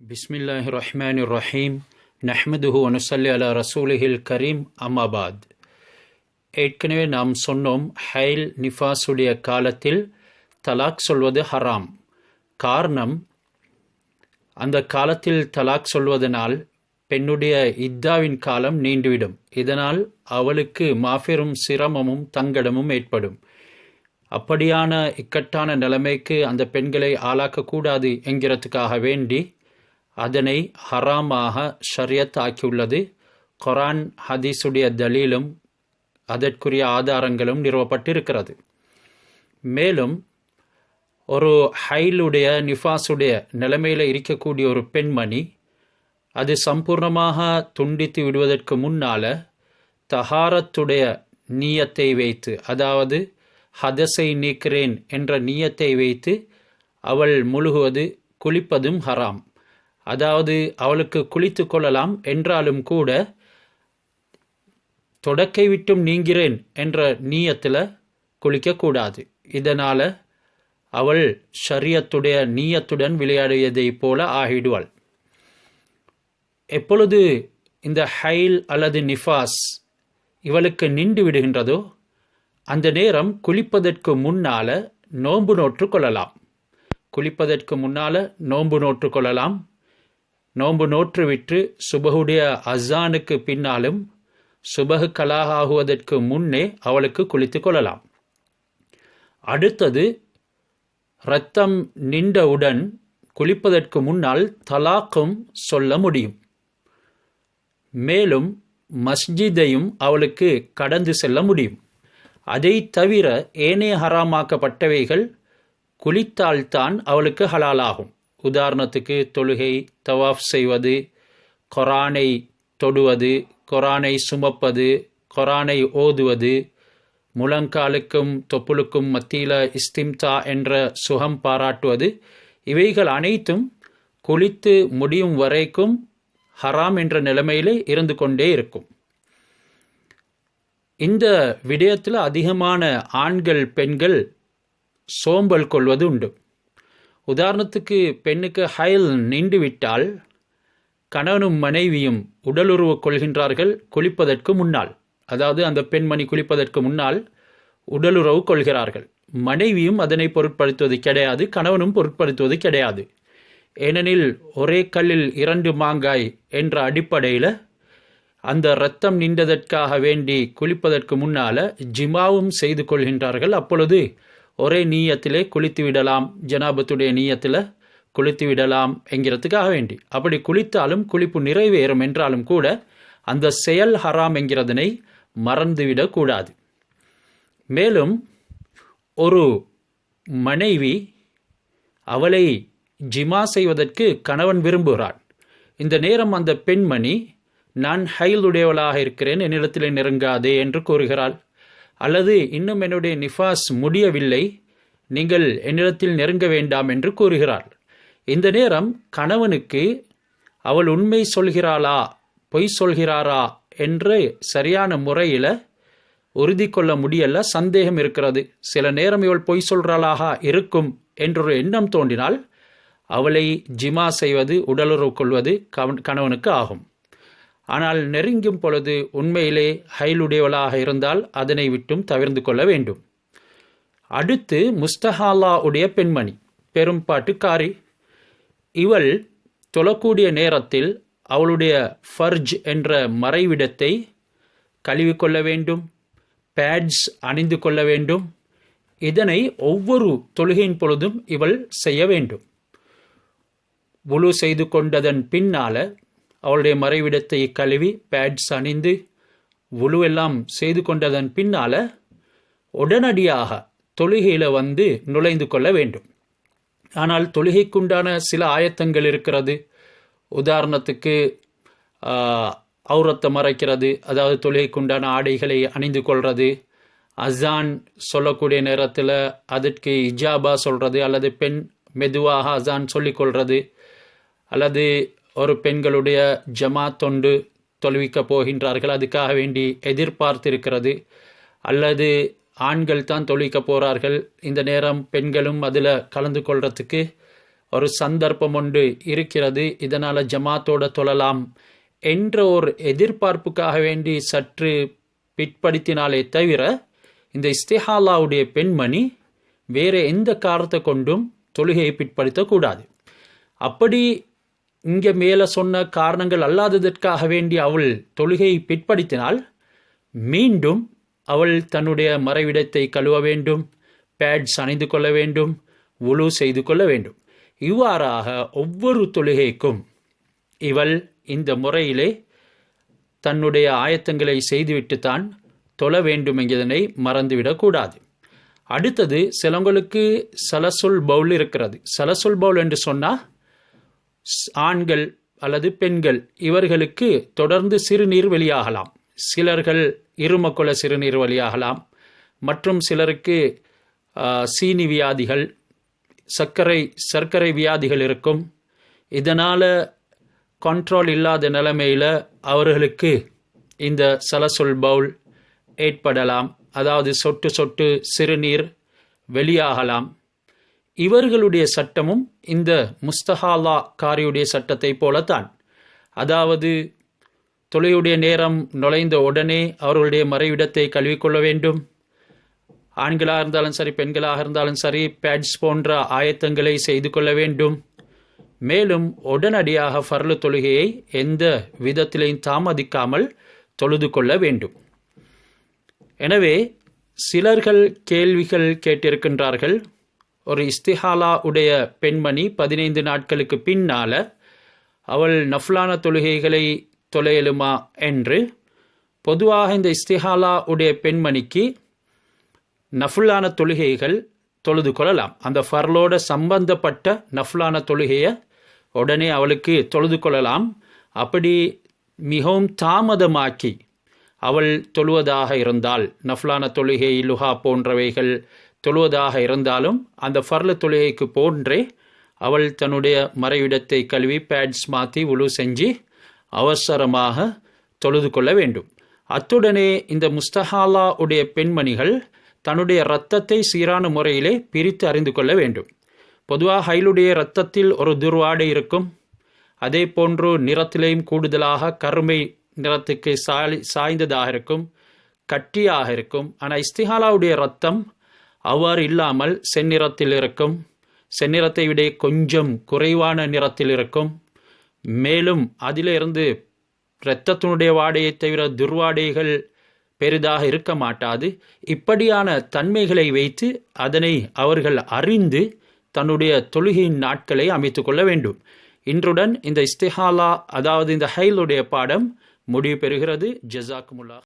பிஸ்மில்லாஹிர் ரஹ்மானிர் ரஹீம் நஹ்மதுஹு வ நுஸல்லி அலா ரசூலிஹில் கரீம் அம்மாபாத். ஏற்கனவே நாம் சொன்னோம், ஹைல் நிஃபாஸுடைய காலத்தில் தலாக் சொல்வது ஹராம். காரணம், அந்த காலத்தில் தலாக் சொல்வதனால் பெண்ணுடைய இத்தாவின் காலம் நீண்டுவிடும். இதனால் அவளுக்கு மாபெரும் சிரமமும் தங்கடமும் ஏற்படும். அப்படியான இக்கட்டான நிலைமைக்கு அந்த பெண்களை ஆளாக்கக்கூடாது என்கிறதுக்காக வேண்டி அதனை ஹராமாக ஷரியத் ஆக்கியுள்ளது. குர்ஆன் ஹதீஸுடைய தலீலும் அதற்குரிய ஆதாரங்களும் நிறுவப்பட்டிருக்கிறது. மேலும் ஒரு ஹைலுடைய நிஃபாஸுடைய நிலைமையில் இருக்கக்கூடிய ஒரு பெண்மணி அது சம்பூர்ணமாக துண்டித்து விடுவதற்கு முன்னால் தஹாரத்துடைய நியத்தை வைத்து, அதாவது ஹதஸை நீக்கிறேன் என்ற நியத்தை வைத்து அவள் முழுகுவது, குளிப்பதும் ஹராம். அதாவது அவளுக்கு குளித்து கொள்ளலாம் என்றாலும் கூட தொடக்கை விட்டும் நீங்கிறேன் என்ற நீயத்தில் குளிக்கக்கூடாது. இதனால் அவள் ஷரியத்துடைய நீயத்துடன் விளையாடியதை போல ஆகிடுவாள். எப்பொழுது இந்த ஹைல் அல்லது நிஃபாஸ் இவளுக்கு நின்று விடுகின்றதோ அந்த நேரம் குளிப்பதற்கு முன்னால் நோன்பு நோற்று கொள்ளலாம். குளிப்பதற்கு முன்னால் நோன்பு நோற்று கொள்ளலாம். நோன்பு நோற்றுவிட்டு சுபஹுடைய அஸானுக்கு பின்னாலும் சுபஹு கலாஹ் ஆகுவதற்கு முன்னே அவளுக்கு குளித்து கொள்ளலாம். அடுத்தது, இரத்தம் நின்றவுடன் குளிப்பதற்கு முன்னால் தலாக்கும் சொல்ல முடியும். மேலும் மஸ்ஜிதையும் அவளுக்கு கடந்து செல்ல முடியும். அதை தவிர ஏனைய ஹராமாக்கப்பட்டவைகள் குளித்தால்தான் அவளுக்கு ஹலாலாகும். உதாரணத்துக்கு தொழுகை, தவாஃப் செய்வது, குர்ஆனை தொடுவது, குர்ஆனை சுமப்பது, குர்ஆனை ஓதுவது, முழங்காலுக்கும் தொப்புளுக்கும் மத்தியில் இஸ்திம்தா என்ற சுகம் பாராட்டுவது, இவைகள் அனைத்தும் குளித்து முடியும் வரைக்கும் ஹராம் என்ற நிலைமையிலே இருந்து கொண்டே இருக்கும். இந்த விடயத்தில் அதிகமான ஆண்கள் பெண்கள் சோம்பல் கொள்வது உண்டு. உதாரணத்துக்கு, பெண்ணுக்கு ஹைல் நின்று விட்டால் கணவனும் மனைவியும் உடலுறவு கொள்கின்றார்கள் குளிப்பதற்கு முன்னால். அதாவது அந்த பெண்மணி குளிப்பதற்கு முன்னால் உடலுறவு கொள்கிறார்கள். மனைவியும் அதனை பொருட்படுத்துவது கிடையாது, கணவனும் பொருட்படுத்துவது கிடையாது. ஏனெனில் ஒரே கல்லில் இரண்டு மாங்காய் என்ற அடிப்படையில் அந்த இரத்தம் நின்றதற்காக வேண்டி குளிப்பதற்கு முன்னால் ஜிமாவும் செய்து கொள்கின்றார்கள். அப்பொழுது ஒரே நீயத்திலே குளித்து விடலாம், ஜனாபத்துடைய நீயத்தில் குளித்து விடலாம் என்கிறதுக்காக வேண்டி. அப்படி குளித்தாலும் குளிப்பு நிறைவேறும் என்றாலும் கூட அந்த செயல் ஹராம் என்கிறதனை மறந்துவிடக்கூடாது. மேலும் ஒரு மனைவி அவளை ஜிமா செய்வதற்கு கணவன் விரும்புகிறான். இந்த நேரம் அந்த பெண்மணி, நான் ஹைலுடையவளாக இருக்கிறேன், என்னிடத்தில் நெருங்காதே என்று கூறுகிறாள். அல்லது இன்னும் என்னுடைய நிஃபாஸ் முடியவில்லை, நீங்கள் என்னிடத்தில் நெருங்க வேண்டாம் என்று கூறுகிறாள். இந்த நேரம் கணவனுக்கு அவள் உண்மை சொல்கிறாளா பொய் சொல்கிறாரா என்று சரியான முறையில் உறுதி கொள்ள முடியல, சந்தேகம் இருக்கிறது. சில நேரம் இவள் பொய் சொல்கிறாளாக இருக்கும் என்றொரு எண்ணம் தோன்றினால் அவளை ஜிமா செய்வது, உடலுறவு கொள்வது கணவனுக்கு ஆகும். ஆனால் நெருங்கும் பொழுது உண்மையிலே ஹைலுடையவளாக இருந்தால் அதனை விட்டும் தவிர்த்து கொள்ள வேண்டும். அடுத்து, முஸ்தஹாலா உடைய பெண்மணி, பெரும்பாட்டுக்காரி. இவள் தொழக்கூடிய நேரத்தில் அவளுடைய ஃபர்ஜ் என்ற மறைவிடத்தை கழுவிக்கொள்ள வேண்டும், பேட்ஸ் அணிந்து கொள்ள வேண்டும். இதனை ஒவ்வொரு தொழுகையின் பொழுதும் இவள் செய்ய வேண்டும். வுலு செய்து கொண்டதன் பின்னால் அவளுடைய மறைவிடத்தை கழுவி பேட்ஸ் அணிந்து வுலுவெல்லாம் செய்து கொண்டதன் பின்னால் உடனடியாக தொழுகையில் வந்து நுழைந்து கொள்ள வேண்டும். ஆனால் தொழுகைக்குண்டான சில ஆயத்தங்கள் இருக்கிறது. உதாரணத்துக்கு ஔரத்தை மறைக்கிறது, அதாவது தொழுகைக்குண்டான ஆடைகளை அணிந்து கொள்வது, அஸான் சொல்லக்கூடிய நேரத்தில் அதற்கு இஜாபா சொல்கிறது, அல்லது பெண் மெதுவாக அஸான் சொல்லிக்கொள்வது, அல்லது ஒரு பெண்களுடைய ஜமாத் தொண்டு தொழுவிக்க போகின்றார்கள், அதுக்காக வேண்டி எதிர்பார்த்திருக்கிறது, அல்லது ஆண்கள் தான் தொழுவிக்க போகிறார்கள், இந்த நேரம் பெண்களும் அதில் கலந்து கொள்றதுக்கு ஒரு சந்தர்ப்பம் ஒன்று இருக்கிறது, இதனால் ஜமாத்தோட தொழலாம் என்ற ஒரு எதிர்பார்ப்புக்காக வேண்டி சற்று பிற்படுத்தினாலே தவிர இந்த இஸ்திஹாலாவுடைய பெண்மணி வேறு எந்த காரணத்தை கொண்டும் தொழுகையை பிற்படுத்தக்கூடாது. அப்படி இங்கே மேலே சொன்ன காரணங்கள் அல்லாததற்காக வேண்டி அவள் தொழுகையை பிற்படுத்தினால் மீண்டும் அவள் தன்னுடைய மறைவிடத்தை கழுவ வேண்டும், பேட்ஸ் அணிந்து கொள்ள வேண்டும், வுலு செய்து கொள்ள வேண்டும். இவ்வாறாக ஒவ்வொரு தொழுகைக்கும் இவள் இந்த முறையிலே தன்னுடைய ஆயத்தங்களை செய்துவிட்டுத்தான் தொழ வேண்டும் என்கிறதனை மறந்துவிடக்கூடாது. அடுத்தது, சிலவங்களுக்கு சலசுல் பவுல் இருக்கிறது. சலசுல் பவுல் என்று சொன்னால் ஆண்கள் அல்லது பெண்கள் இவர்களுக்கு தொடர்ந்து சிறுநீர் வெளியாகலாம். சிலர்கள் இருமக்குள சிறுநீர் வெளியாகலாம், மற்றும் சிலருக்கு சீனி வியாதிகள், சர்க்கரை வியாதிகள் இருக்கும். இதனால் கண்ட்ரோல் இல்லாத நிலைமையில் அவர்களுக்கு இந்த சலசுல் பவுல் ஏற்படலாம், அதாவது சொட்டு சொட்டு சிறுநீர் வெளியாகலாம். இவர்களுடைய சட்டமும் இந்த முஸ்தஹாலா காரியுடைய சட்டத்தை போலத்தான். அதாவது தொழுகையுடைய நேரம் நுழைந்த உடனே அவர்களுடைய மறைவிடத்தை கழுவிக்கொள்ள வேண்டும். ஆண்களாக இருந்தாலும் சரி, பெண்களாக இருந்தாலும் சரி, பேட்ஸ் போன்ற ஆயத்தங்களை செய்து கொள்ள வேண்டும். மேலும் உடனடியாக ஃபர்லு தொழுகையை எந்த விதத்திலையும் தாமதிக்காமல் தொழுது கொள்ள வேண்டும். எனவே சிலர்கள் கேள்விகள் கேட்டிருக்கின்றார்கள், ஒரு இஸ்திஹாலா உடைய பெண்மணி 15 நாட்களுக்கு பின்னால் அவள் நஃப்லான தொழுகைகளை தொலையலுமா என்று. பொதுவாக இந்த இஸ்திஹாலா உடைய பெண்மணிக்கு நஃபுல்லான தொழுகைகள் தொழுது கொள்ளலாம். அந்த ஃபர்லோட சம்பந்தப்பட்ட நஃப்லான தொழுகையை உடனே அவளுக்கு தொழுது கொள்ளலாம். அப்படி மிகவும் தாமதமாக்கி அவள் தொழுவதாக இருந்தால், நஃப்லான தொழுகை, லுஹா போன்றவைகள் தொழுவதாக இருந்தாலும் அந்த ஃபர்ல தொழுகைக்கு போன்றே அவள் தன்னுடைய மறைவிடத்தை கழுவி பேட்ஸ் மாற்றி உழு செஞ்சு அவசரமாக தொழுது கொள்ள வேண்டும். அத்துடனே இந்த முஸ்தஹாலா உடைய பெண்மணிகள் தன்னுடைய இரத்தத்தை சீரான முறையிலே பிரித்து அறிந்து கொள்ள வேண்டும். பொதுவாக ஹைலுடைய இரத்தத்தில் ஒரு துர்வாடை இருக்கும். அதே போன்று நிறத்திலேயும் கூடுதலாக கருமை நிறத்துக்கு சாய்ந்ததாக இருக்கும், கட்டியாக இருக்கும். ஆனால் இஸ்திஹாலாவுடைய இரத்தம் அவ்வாறு இல்லாமல் செந்நிறத்தில் இருக்கும், செந்நிறத்தை விட கொஞ்சம் குறைவான நிறத்தில் இருக்கும். மேலும் அதிலிருந்து இரத்தத்தினுடைய வாடையை தவிர துர்வாடைகள் பெரிதாக இருக்க மாட்டாது. இப்படியான தன்மைகளை வைத்து அதனை அவர்கள் அறிந்து தன்னுடைய தொழுகையின் நாட்களை அமைத்து கொள்ள வேண்டும். இன்றுடன் இந்த இஸ்திஹாலா, அதாவது இந்த ஹைலுடைய பாடம் முடிவு பெறுகிறது. ஜஸாக்குமுல்லாஹ்.